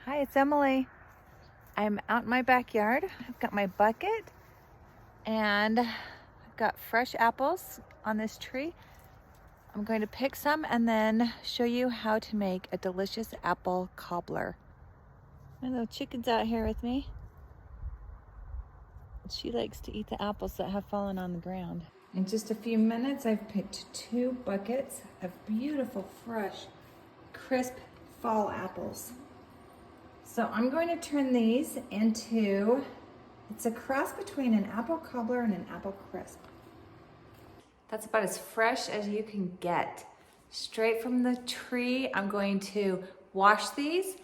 Hi, it's Emily. I'm out in my backyard. I've got my bucket and I've got fresh apples on this tree. I'm going to pick some and then show you how to make a delicious apple cobbler. My little chicken's out here with me. She likes to eat the apples that have fallen on the ground. In just a few minutes, I've picked 2 buckets of beautiful, fresh, crisp fall apples. So I'm going to turn these into, it's a cross between an apple cobbler and an apple crisp. That's about as fresh as you can get. Straight from the tree, I'm going to wash these,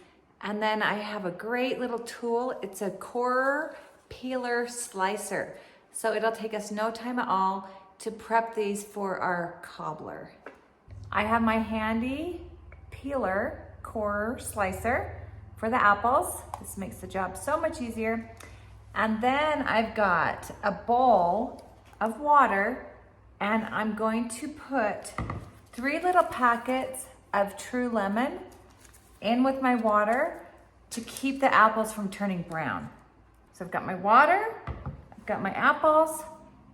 and then I have a great little tool. It's a corer peeler slicer. So it'll take us no time at all to prep these for our cobbler. I have my handy peeler corer slicer for the apples. This makes the job so much easier. And then I've got a bowl of water, and I'm going to put 3 little packets of True Lemon in with my water to keep the apples from turning brown. So I've got my water, I've got my apples.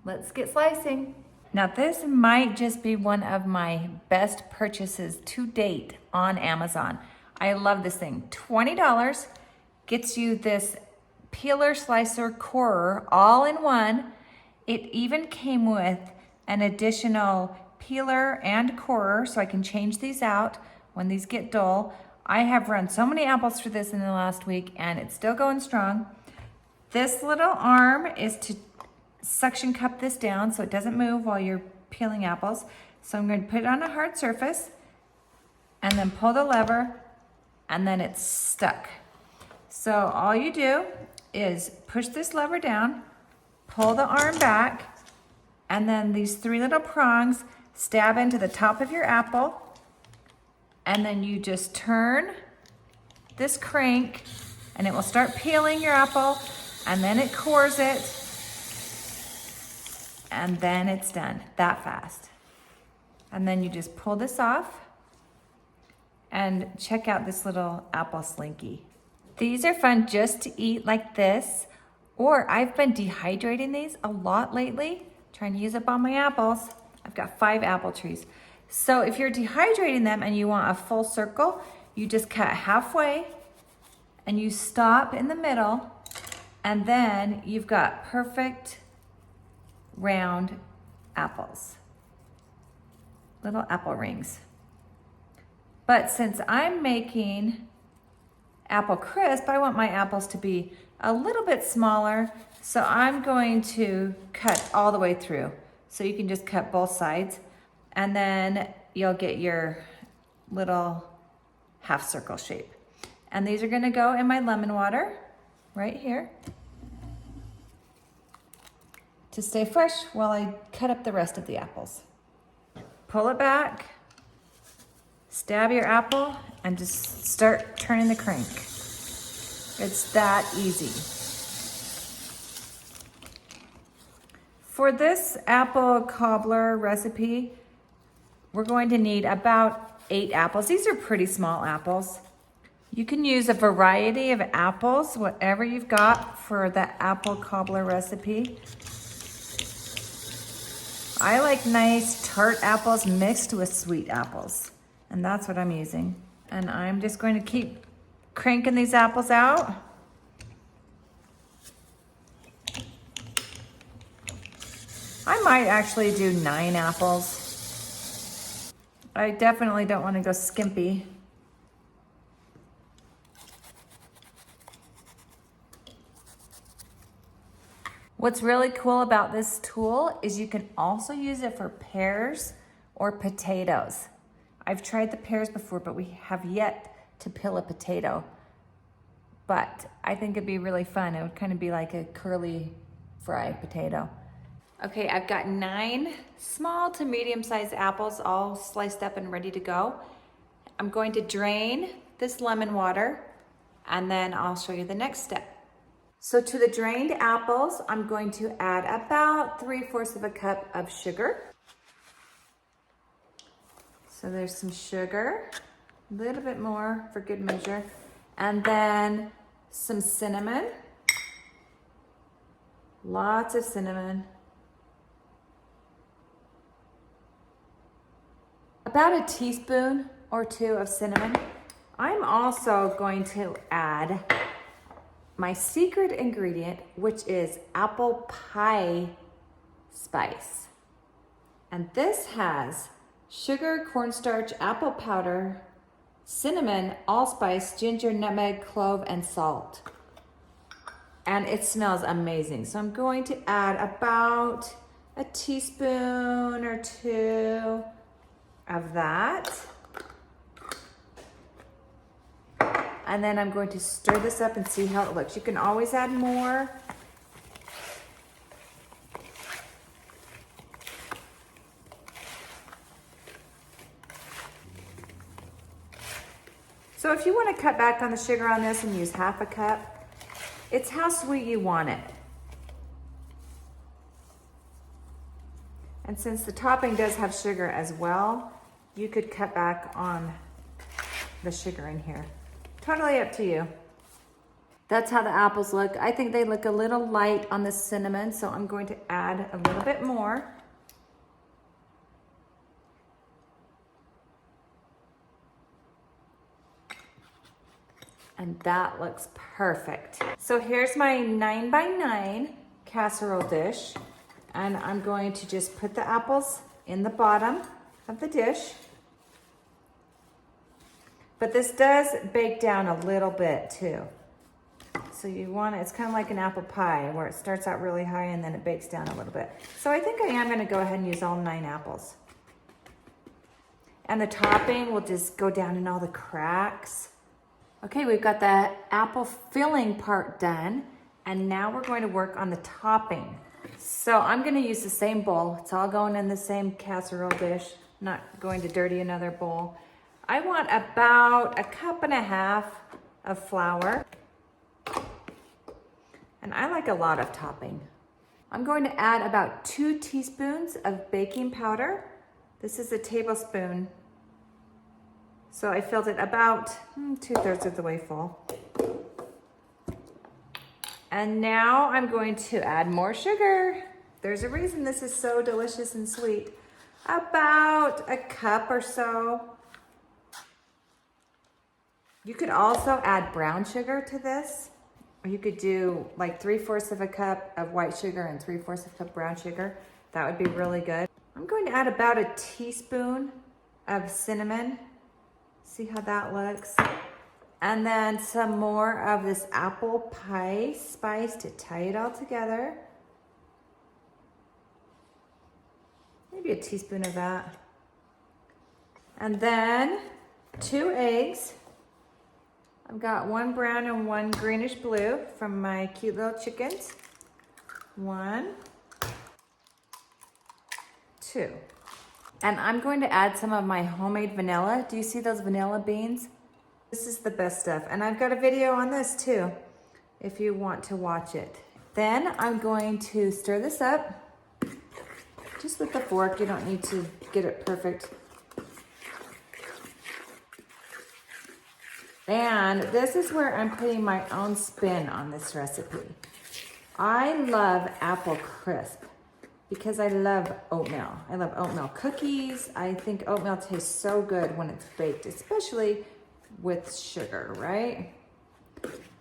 Let's get slicing. Now this might just be one of my best purchases to date on Amazon. I love this thing. $20 gets you this peeler slicer corer all in one. It even came with an additional peeler and corer, so I can change these out when these get dull. I have run so many apples through this in the last week and it's still going strong. This little arm is to suction cup this down so it doesn't move while you're peeling apples. So I'm going to put it on a hard surface and then pull the lever, and then it's stuck. So all you do is push this lever down, pull the arm back, and then these 3 little prongs stab into the top of your apple, and then you just turn this crank and it will start peeling your apple, and then it cores it, and then it's done that fast. And then you just pull this off and check out this little apple slinky. These are fun just to eat like this, or I've been dehydrating these a lot lately, trying to use up all my apples. I've got 5 apple trees. So if you're dehydrating them and you want a full circle, you just cut halfway and you stop in the middle, and then you've got perfect round apples, little apple rings. But since I'm making apple crisp, I want my apples to be a little bit smaller, so I'm going to cut all the way through. So you can just cut both sides, and then you'll get your little half circle shape. And these are gonna go in my lemon water right here to stay fresh while I cut up the rest of the apples. Pull it back, stab your apple, and just start turning the crank. It's that easy. For this apple cobbler recipe, we're going to need about 8 apples. These are pretty small apples. You can use a variety of apples, whatever you've got for the apple cobbler recipe. I like nice tart apples mixed with sweet apples, and that's what I'm using. And I'm just going to keep cranking these apples out. I might actually do 9 apples. I definitely don't want to go skimpy. What's really cool about this tool is you can also use it for pears or potatoes. I've tried the pears before, but we have yet to peel a potato. But I think it'd be really fun. It would kind of be like a curly fry potato. Okay, I've got 9 small to medium-sized apples all sliced up and ready to go. I'm going to drain this lemon water, and then I'll show you the next step. So to the drained apples, I'm going to add about 3/4 of a cup of sugar. So there's some sugar, a little bit more for good measure. And then some cinnamon. Lots of cinnamon. About a teaspoon or two of cinnamon. I'm also going to add my secret ingredient, which is apple pie spice. And this has sugar, cornstarch, apple powder, cinnamon, allspice, ginger, nutmeg, clove, and salt. And it smells amazing. So I'm going to add about a teaspoon or two of that. And then I'm going to stir this up and see how it looks. You can always add more. So if you want to cut back on the sugar on this and use half a cup, it's how sweet you want it. And since the topping does have sugar as well, you could cut back on the sugar in here. Totally up to you. That's how the apples look. I think they look a little light on the cinnamon, so I'm going to add a little bit more. And that looks perfect. So here's my 9x9 casserole dish. And I'm going to just put the apples in the bottom of the dish. But this does bake down a little bit too. So you want it, it's kind of like an apple pie where it starts out really high and then it bakes down a little bit. So I think I am gonna go ahead and use all 9 apples. And the topping will just go down in all the cracks. Okay, we've got the apple filling part done. And now we're going to work on the topping. So I'm gonna use the same bowl. It's all going in the same casserole dish. Not going to dirty another bowl. I want about 1.5 cups of flour. And I like a lot of topping. I'm going to add about 2 teaspoons of baking powder. This is a tablespoon. So I filled it about 2/3 of the way full. And now I'm going to add more sugar. There's a reason this is so delicious and sweet. About 1 cup or so. You could also add brown sugar to this. Or you could do like 3/4 of a cup of white sugar and 3/4 of a cup brown sugar. That would be really good. I'm going to add about a teaspoon of cinnamon. See how that looks? And then some more of this apple pie spice to tie it all together. Maybe a teaspoon of that. And then 2 eggs. I've got 1 brown and 1 greenish blue from my cute little chickens. 1, 2. And I'm going to add some of my homemade vanilla. Do you see those vanilla beans? This is the best stuff. And I've got a video on this too, if you want to watch it. Then I'm going to stir this up. Just with the fork, you don't need to get it perfect. And this is where I'm putting my own spin on this recipe. I love apple crisp because I love oatmeal. I love oatmeal cookies. I think oatmeal tastes so good when it's baked, especially with sugar, right?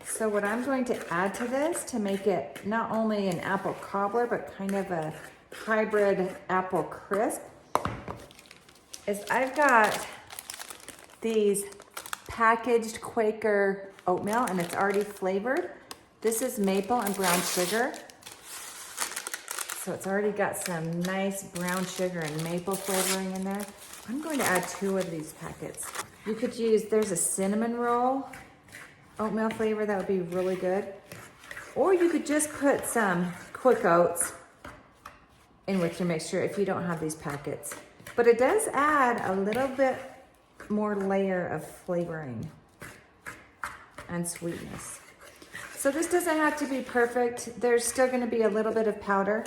So what I'm going to add to this to make it not only an apple cobbler, but kind of a hybrid apple crisp is I've got these packaged Quaker oatmeal and it's already flavored. This is maple and brown sugar. So it's already got some nice brown sugar and maple flavoring in there. I'm going to add 2 of these packets. You could use, there's a cinnamon roll oatmeal flavor that would be really good. Or you could just put some quick oats in with your mixture if you don't have these packets. But it does add a little bit more layer of flavoring and sweetness. So this doesn't have to be perfect. There's still going to be a little bit of powder,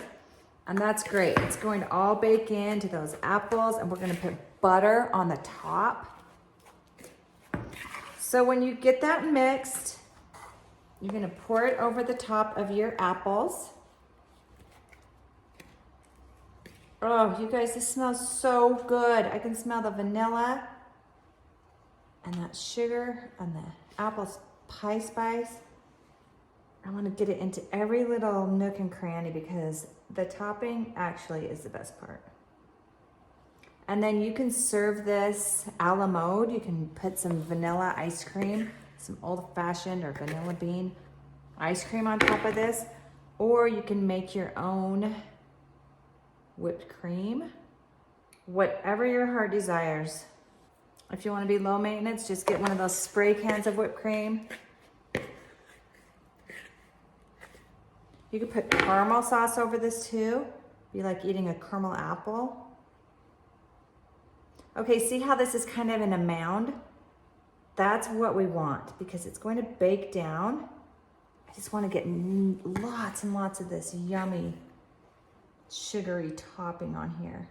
and that's great. It's going to all bake into those apples, and we're going to put butter on the top. So when you get that mixed, you're gonna pour it over the top of your apples. Oh, you guys, this smells so good. I can smell the vanilla and that sugar and the apple pie spice. I want to get it into every little nook and cranny because the topping actually is the best part. And then you can serve this a la mode. You can put some vanilla ice cream, some old-fashioned or vanilla bean ice cream on top of this, or you can make your own whipped cream, whatever your heart desires. If you want to be low maintenance, just get one of those spray cans of whipped cream. You could put caramel sauce over this too. Be like eating a caramel apple. Okay, see how this is kind of in a mound? That's what we want because it's going to bake down. I just want to get lots and lots of this yummy, sugary topping on here.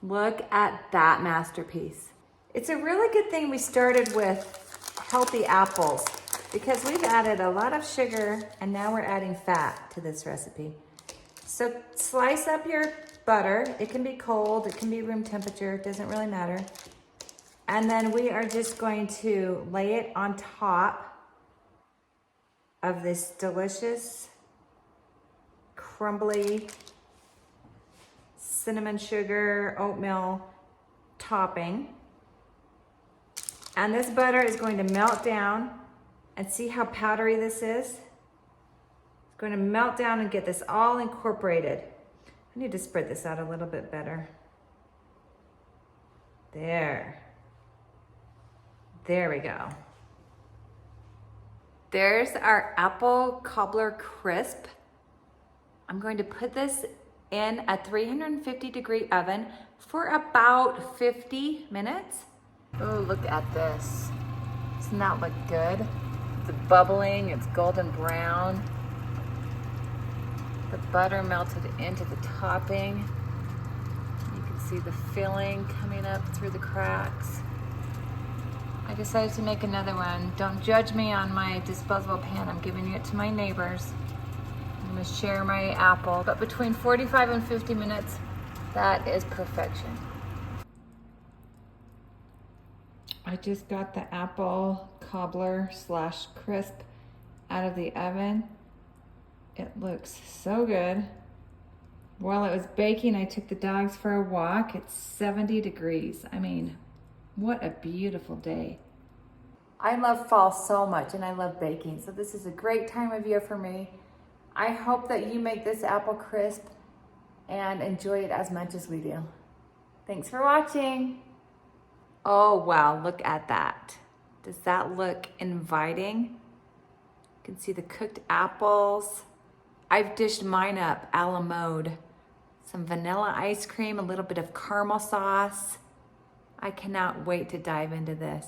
Look at that masterpiece. It's a really good thing we started with healthy apples because we've added a lot of sugar and now we're adding fat to this recipe. So slice up your butter. It can be cold, it can be room temperature, it doesn't really matter. And then we are just going to lay it on top of this delicious, crumbly, cinnamon sugar, oatmeal topping. And this butter is going to melt down, and see how powdery this is? It's going to melt down and get this all incorporated. I need to spread this out a little bit better. There we go. There's our apple cobbler crisp. I'm going to put this in a 350-degree oven for about 50 minutes. Oh, look at this. Doesn't that look good? It's bubbling, it's golden brown. The butter melted into the topping. You can see the filling coming up through the cracks. I decided to make another one. Don't judge me on my disposable pan. I'm giving it to my neighbors. I'm gonna share my apple, but between 45 and 50 minutes, that is perfection. I just got the apple cobbler / crisp out of the oven. It looks so good. While it was baking, I took the dogs for a walk. It's 70 degrees. I mean, what a beautiful day. I love fall so much and I love baking, so this is a great time of year for me. I hope that you make this apple crisp and enjoy it as much as we do. Thanks for watching. Oh wow, look at that. Does that look inviting? You can see the cooked apples. I've dished mine up a la mode. Some vanilla ice cream, a little bit of caramel sauce. I cannot wait to dive into this.